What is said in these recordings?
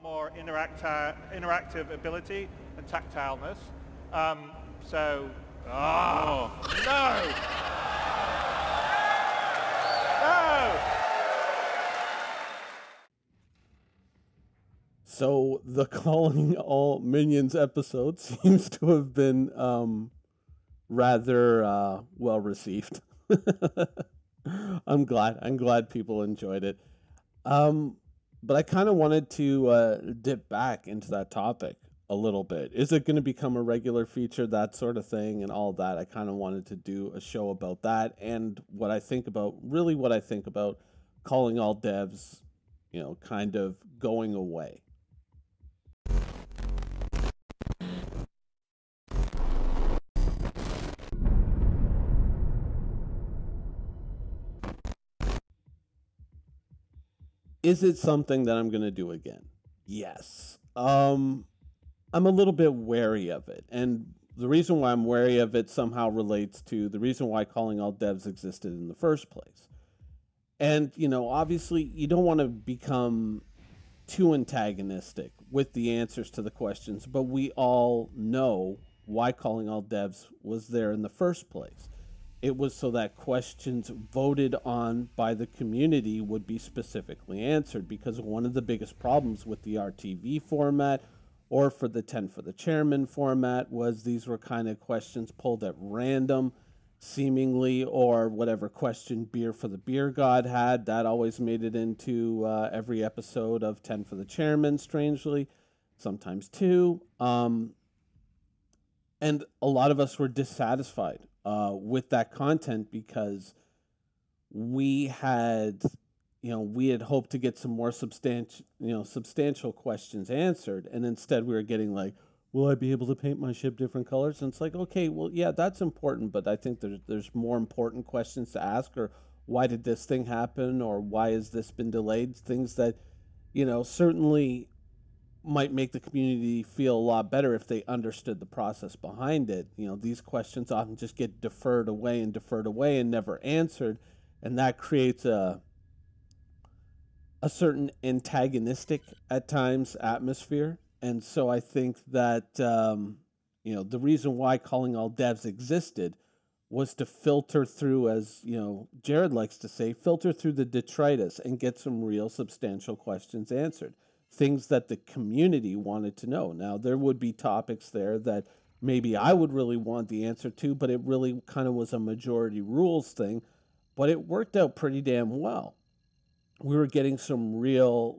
more interactive ability and tactileness. So, oh, no! No! So the Calling All Minions episode seems to have been rather well received. I'm glad people enjoyed it. But I kind of wanted to dip back into that topic a little bit. Is it going to become a regular feature, that sort of thing, and all that? I kind of wanted to do a show about that and what I think about, really what I think about calling all devs, kind of going away. Is it something that I'm going to do again? Yes. I'm a little bit wary of it. And the reason why I'm wary of it somehow relates to the reason why calling all devs existed in the first place. And, obviously, you don't want to become too antagonistic with the answers to the questions, but we all know why calling all devs was there in the first place. It was so that questions voted on by the community would be specifically answered, because one of the biggest problems with the RTV format or for the 10 for the chairman format was these were kind of questions pulled at random seemingly, or whatever question Beer for the Beer God had, that always made it into every episode of 10 for the chairman, strangely, sometimes two. And a lot of us were dissatisfied with that content because we had, we had hoped to get some more substantial questions answered, and instead we were getting like, will I be able to paint my ship different colors? And it's like, okay, well, yeah, that's important, but I think there's more important questions to ask, or why did this thing happen, or why has this been delayed? Things that, certainly might make the community feel a lot better if they understood the process behind it. These questions often just get deferred away and never answered, and that creates a certain antagonistic at times atmosphere. And so I think that the reason why calling all devs existed was to filter through, as Jared likes to say, filter through the detritus and get some real substantial questions answered, things that the community wanted to know. Now, there would be topics there that maybe I would really want the answer to, but it really kind of was a majority rules thing, but it worked out pretty damn well. We were getting some real,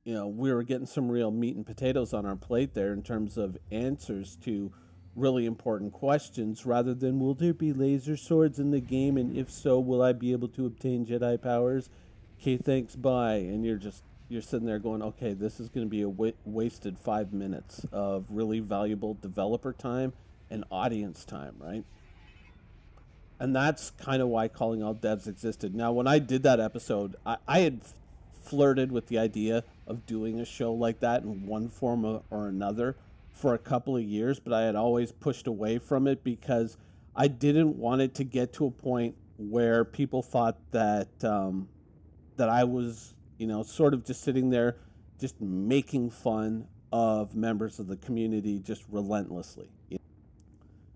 we were getting some real meat and potatoes on our plate there in terms of answers to really important questions, rather than, will there be laser swords in the game, and if so, will I be able to obtain Jedi powers? Okay, thanks, bye. And you're sitting there going, okay, this is going to be a wasted 5 minutes of really valuable developer time and audience time, right? And that's kind of why calling all devs existed. Now, when I did that episode, I had flirted with the idea of doing a show like that in one form or another for a couple of years, but I had always pushed away from it because I didn't want it to get to a point where people thought that that I was, sort of just sitting there, just making fun of members of the community just relentlessly.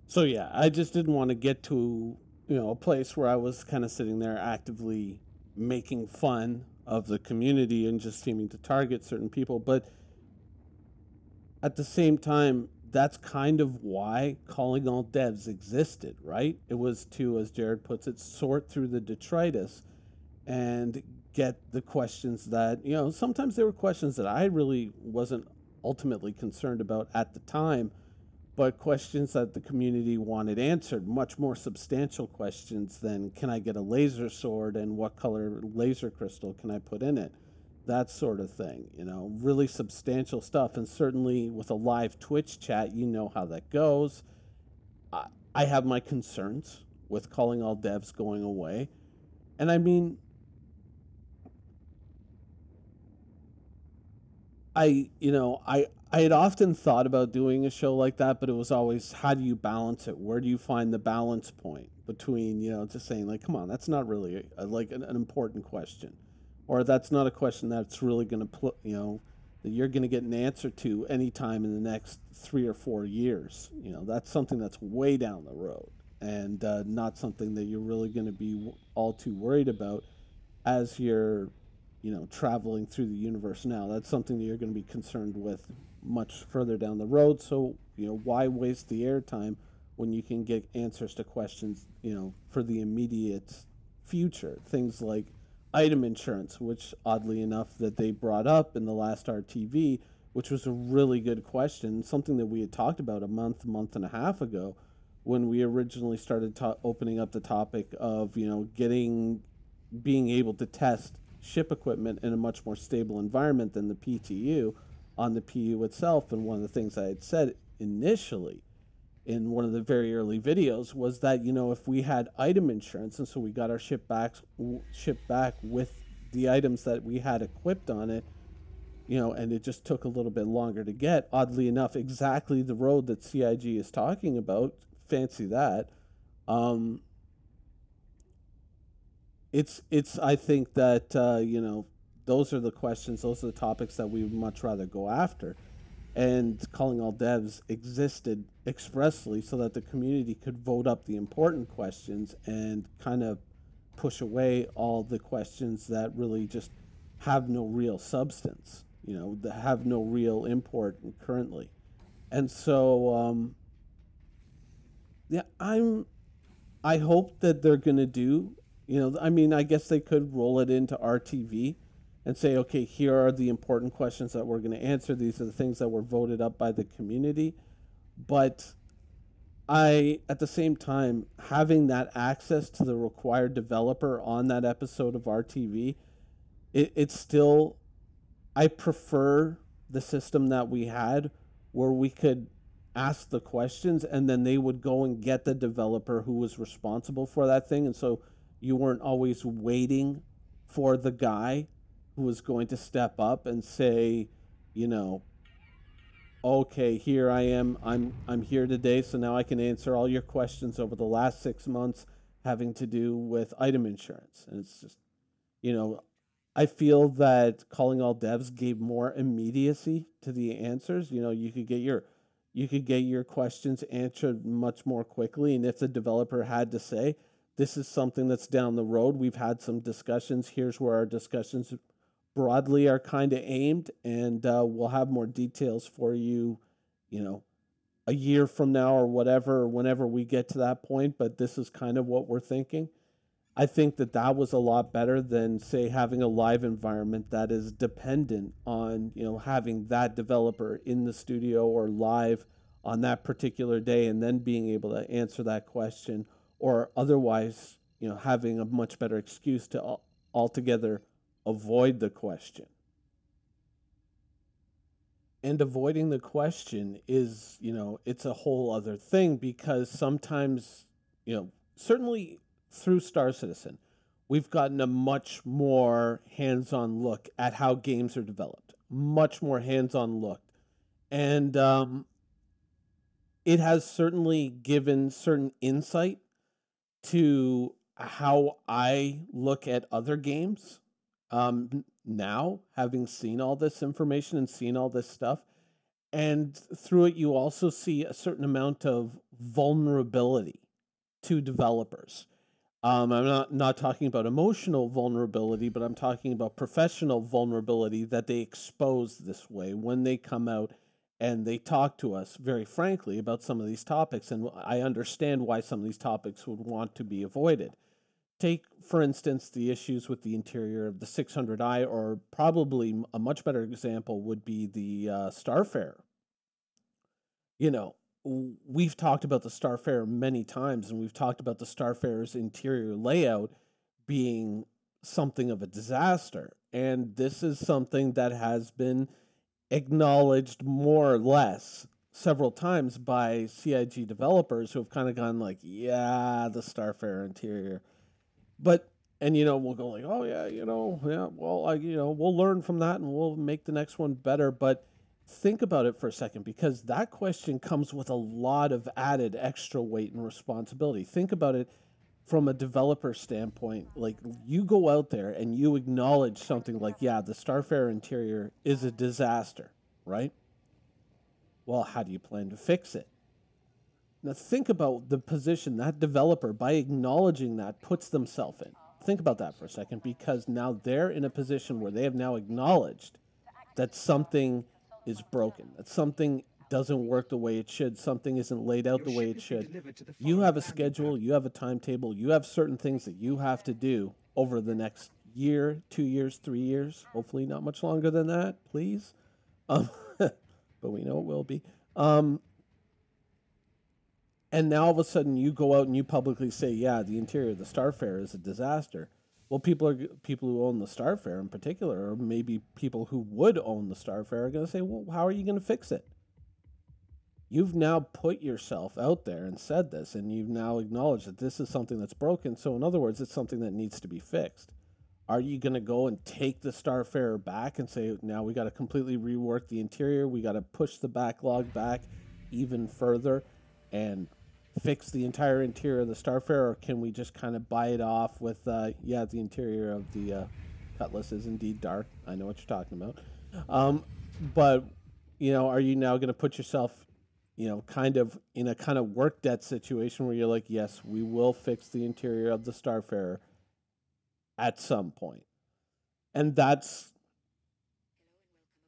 So yeah, I just didn't want to get to, a place where I was kind of sitting there actively making fun of the community and just seeming to target certain people. But at the same time, that's kind of why calling all devs existed, right? It was to, as Jared puts it, sort through the detritus and get the questions that, sometimes there were questions that I really wasn't ultimately concerned about at the time, but questions that the community wanted answered, much more substantial questions than, can I get a laser sword and what color laser crystal can I put in it? That sort of thing, really substantial stuff. And certainly with a live Twitch chat, how that goes. I have my concerns with calling all devs going away. And I mean, I had often thought about doing a show like that, but it was always, how do you balance it? Where do you find the balance point between, just saying like, come on, that's not really an important question, or that's not a question that's really going to that you're going to get an answer to anytime in the next 3 or 4 years. That's something that's way down the road, and not something that you're really going to be all too worried about as you're, traveling through the universe now. That's something that you're going to be concerned with much further down the road. So, why waste the airtime when you can get answers to questions, for the immediate future? Things like item insurance, which oddly enough that they brought up in the last RTV, which was a really good question, something that we had talked about a month and a half ago when we originally started opening up the topic of, getting being able to test ship equipment in a much more stable environment than the PTU on the PU itself. And one of the things I had said initially in one of the very early videos was that, if we had item insurance, and so we got our shipped back with the items that we had equipped on it, and it just took a little bit longer to get, oddly enough, exactly the road that CIG is talking about, fancy that. um it's I think that, those are the questions, those are the topics that we would much rather go after. And calling all devs existed expressly so that the community could vote up the important questions and kind of push away all the questions that really just have no real substance, that have no real import currently. And so, yeah, I hope that they're going to do, I mean, I guess they could roll it into RTV and say, okay, here are the important questions that we're going to answer. These are the things that were voted up by the community. But at the same time, having that access to the required developer on that episode of RTV, it's still, I prefer the system that we had where we could ask the questions and then they would go and get the developer who was responsible for that thing. And so you weren't always waiting for the guy who was going to step up and say, you know, okay, here I am. I'm here today, so now I can answer all your questions over the last 6 months having to do with item insurance. And it's just, you know, I feel that calling all devs gave more immediacy to the answers. You could get your questions answered much more quickly. And if the developer had to say, this is something that's down the road, we've had some discussions, here's where our discussions broadly are kind of aimed, and we'll have more details for you, you know, a year from now or whatever, whenever we get to that point. But this is kind of what we're thinking. I think that that was a lot better than, say, having a live environment that is dependent on, having that developer in the studio or live on that particular day and then being able to answer that question, or otherwise, having a much better excuse to altogether avoid the question. And avoiding the question is, it's a whole other thing, because sometimes, certainly through Star Citizen, we've gotten a much more hands-on look at how games are developed, much more hands-on look. And it has certainly given certain insight to how I look at other games. Now, having seen all this information and seen all this stuff, and through it, you also see a certain amount of vulnerability to developers. I'm not talking about emotional vulnerability, but I'm talking about professional vulnerability that they expose this way when they come out and they talk to us very frankly about some of these topics. And I understand why some of these topics would want to be avoided. Take, for instance, the issues with the interior of the 600i, or probably a much better example would be the Starfarer. You know, we've talked about the Starfarer many times, and we've talked about the Starfarer's interior layout being something of a disaster. And this is something that has been acknowledged more or less several times by CIG developers who have kind of gone like, yeah, the Starfarer interior. But, and we'll go like, oh yeah, yeah, well, we'll learn from that and we'll make the next one better. But think about it for a second, because that question comes with a lot of added extra weight and responsibility. Think about it. from a developer standpoint, like you go out there and you acknowledge something like, yeah, the Starfarer interior is a disaster, right? Well, how do you plan to fix it? Now, think about the position that developer, by acknowledging that, puts themselves in. Think about that for a second, because now they're in a position where they have now acknowledged that something is broken, that something doesn't work the way it should, something isn't laid out the way it should. You have a schedule, you have a timetable, you have certain things that you have to do over the next year, 2 years, 3 years, hopefully not much longer than that, please. But we know it will be. And now all of a sudden you go out and you publicly say, yeah, the interior of the Starfarer is a disaster. Well, people who own the Starfarer in particular, or maybe people who would own the Starfarer, are going to say, well, how are you going to fix it? You've now put yourself out there and said this, and you've now acknowledged that this is something that's broken. So in other words, it's something that needs to be fixed. Are you going to go and take the Starfarer back and say, now we got to completely rework the interior, we got to push the backlog back even further and fix the entire interior of the Starfarer, or can we just kind of buy it off with, yeah, the interior of the Cutlass is indeed dark. I know what you're talking about. But, are you now going to put yourself, kind of in a kind of work debt situation where you're like, yes, we will fix the interior of the Starfarer at some point. And that's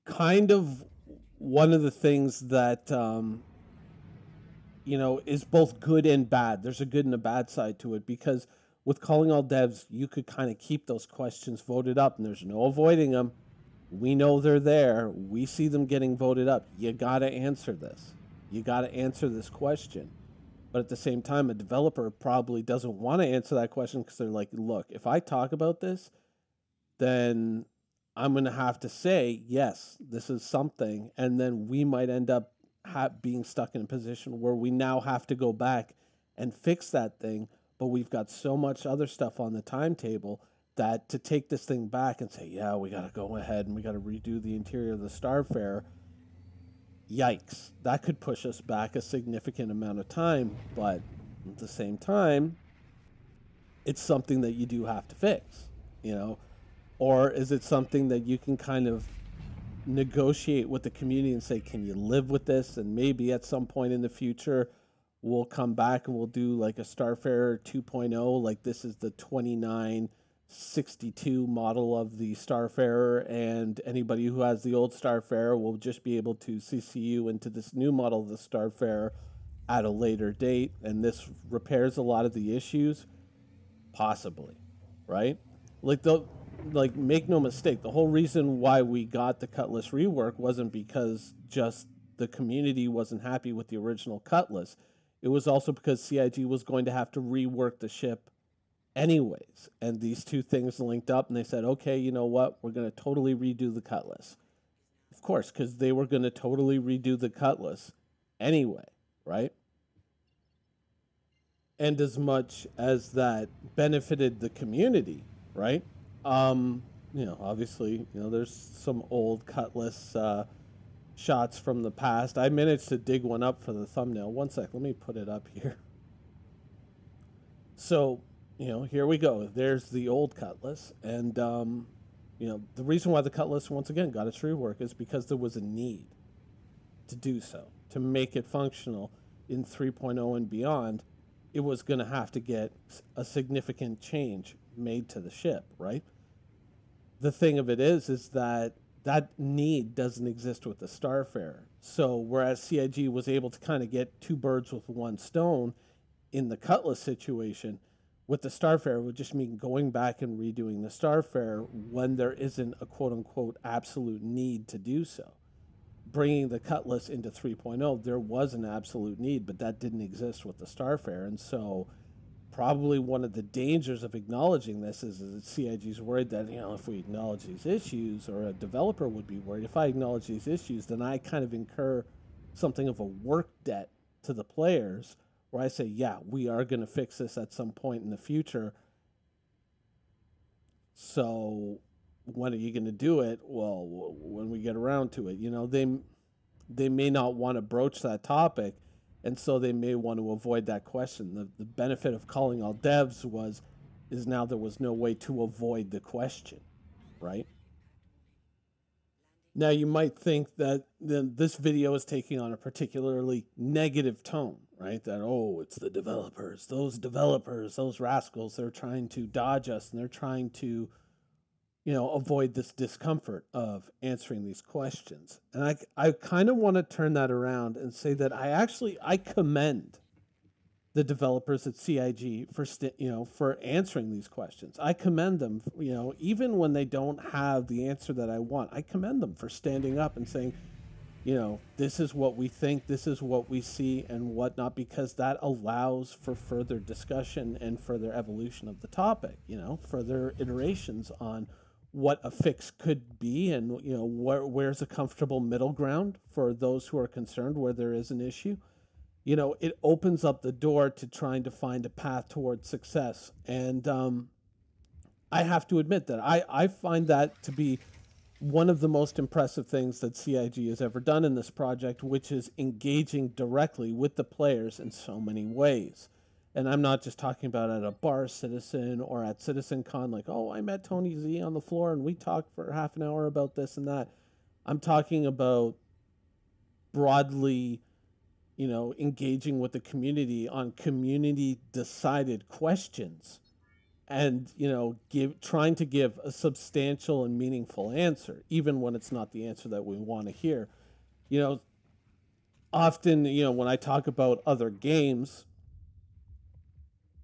kind of one of the things that, is both good and bad. There's a good and a bad side to it, because with calling all devs, you could kind of keep those questions voted up, and there's no avoiding them. We know they're there. We see them getting voted up. You got to answer this. You got to answer this question. But at the same time, a developer probably doesn't want to answer that question, because they're like, look, if I talk about this, then I'm going to have to say, yes, this is something. And then we might end up being stuck in a position where we now have to go back and fix that thing. But we've got so much other stuff on the timetable that to take this thing back and say, yeah, we got to go ahead and we got to redo the interior of the Starfarer, yikes, that could push us back a significant amount of time. But at the same time, it's something that you do have to fix, or is it something that you can kind of negotiate with the community and say, can you live with this? And maybe at some point in the future, we'll come back and we'll do like a Starfarer 2.0, like this is the 2962 model of the Starfarer, and anybody who has the old Starfarer will just be able to CCU into this new model of the Starfarer at a later date, and this repairs a lot of the issues, possibly, right? Make no mistake, the whole reason why we got the Cutlass rework wasn't because just the community wasn't happy with the original Cutlass. It was also because CIG was going to have to rework the ship anyways. And these two things linked up, and they said, okay, you know what? We're going to totally redo the Cutlass. Of course, because they were going to totally redo the Cutlass anyway, right? And as much as that benefited the community, right? Obviously, there's some old Cutlass shots from the past. I managed to dig one up for the thumbnail. One sec, let me put it up here. So, here we go. There's the old Cutlass. And, the reason why the Cutlass, once again, got its rework is because there was a need to do so. To make it functional in 3.0 and beyond, it was going to have to get a significant change made to the ship, right? The thing of it is that need doesn't exist with the Starfarer. So whereas CIG was able to kind of get two birds with one stone in the Cutlass situation, with the Starfarer would just mean going back and redoing the Starfarer when there isn't a quote-unquote absolute need to do so. Bringing the Cutlass into 3.0, there was an absolute need, but that didn't exist with the Starfarer. And so probably one of the dangers of acknowledging this is that CIG's worried that, if we acknowledge these issues, or a developer would be worried, if I acknowledge these issues, then I kind of incur something of a work debt to the players, where I say, yeah, we are going to fix this at some point in the future. So when are you going to do it? Well, when we get around to it. They may not want to broach that topic And so they may want to avoid that question. The benefit of calling all devs is now there was no way to avoid the question, right? Now you might think that this video is taking on a particularly negative tone, right? That, oh, it's the developers, those rascals, they're trying to dodge us and they're trying to, avoid this discomfort of answering these questions. And I kind of want to turn that around and say that I commend the developers at CIG for answering these questions. I commend them, even when they don't have the answer that I want. I commend them for standing up and saying, this is what we think, this is what we see and whatnot, because that allows for further discussion and further evolution of the topic, further iterations on what a fix could be and, where's a comfortable middle ground for those who are concerned where there is an issue. It opens up the door to trying to find a path towards success. And I have to admit that I find that to be one of the most impressive things that CIG has ever done in this project, which is engaging directly with the players in so many ways. And I'm not just talking about at a bar citizen or at CitizenCon, like, oh, I met Tony Z on the floor and we talked for half an hour about this and that. I'm talking about broadly, engaging with the community on community decided questions and, trying to give a substantial and meaningful answer, even when it's not the answer that we want to hear. Often, when I talk about other games,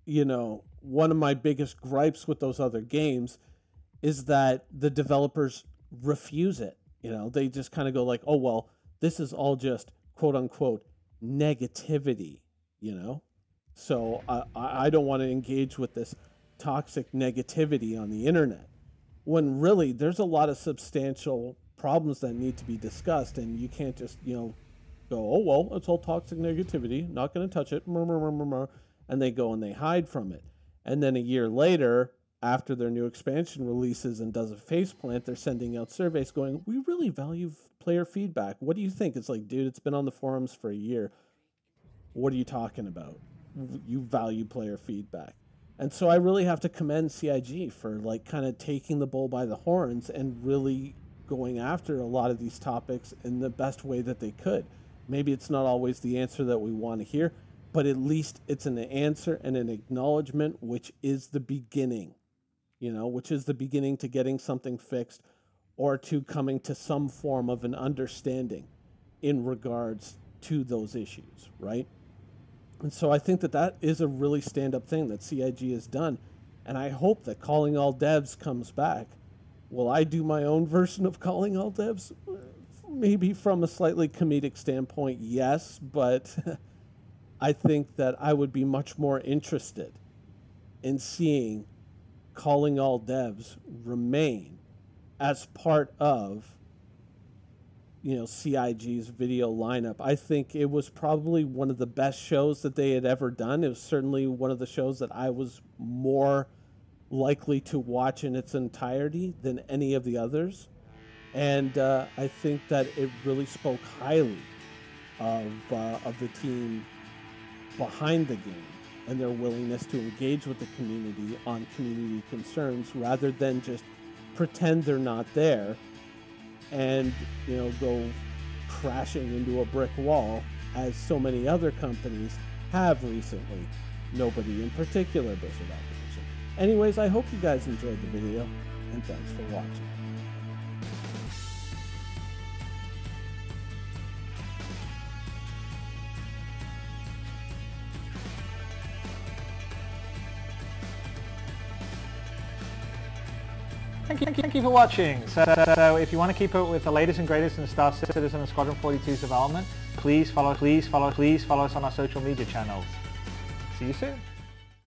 one of my biggest gripes with those other games is that the developers refuse it. They just kind of go like, oh, well, this is all just quote unquote negativity, so I don't want to engage with this toxic negativity on the internet, when really there's a lot of substantial problems that need to be discussed, and you can't just go, oh, well, it's all toxic negativity, not going to touch it, and they go and they hide from it. And then a year later, after their new expansion releases and does a faceplant, they're sending out surveys going, we really value player feedback. What do you think? It's like, dude, it's been on the forums for a year. What are you talking about? You value player feedback. And so I really have to commend CIG for kind of taking the bull by the horns and really going after a lot of these topics in the best way that they could. Maybe it's not always the answer that we want to hear, but at least it's an answer and an acknowledgement, which is the beginning, which is the beginning to getting something fixed or to coming to some form of an understanding in regards to those issues, right? And so I think that is a really stand-up thing that CIG has done, and I hope that Calling All Devs comes back. Will I do my own version of Calling All Devs? Maybe from a slightly comedic standpoint, yes, but I think that I would be much more interested in seeing Calling All Devs remain as part of CIG's video lineup. I think it was probably one of the best shows that they had ever done. It was certainly one of the shows that I was more likely to watch in its entirety than any of the others. And I think that it really spoke highly of the team behind the game and their willingness to engage with the community on community concerns rather than just pretend they're not there and go crashing into a brick wall as so many other companies have recently. Nobody in particular, Blizzard Activision. Anyways, I hope you guys enjoyed the video, and thanks for watching. Thank you for watching. So if you want to keep up with the latest and greatest in Star Citizen and Squadron 42's development, please follow us on our social media channels. See you soon.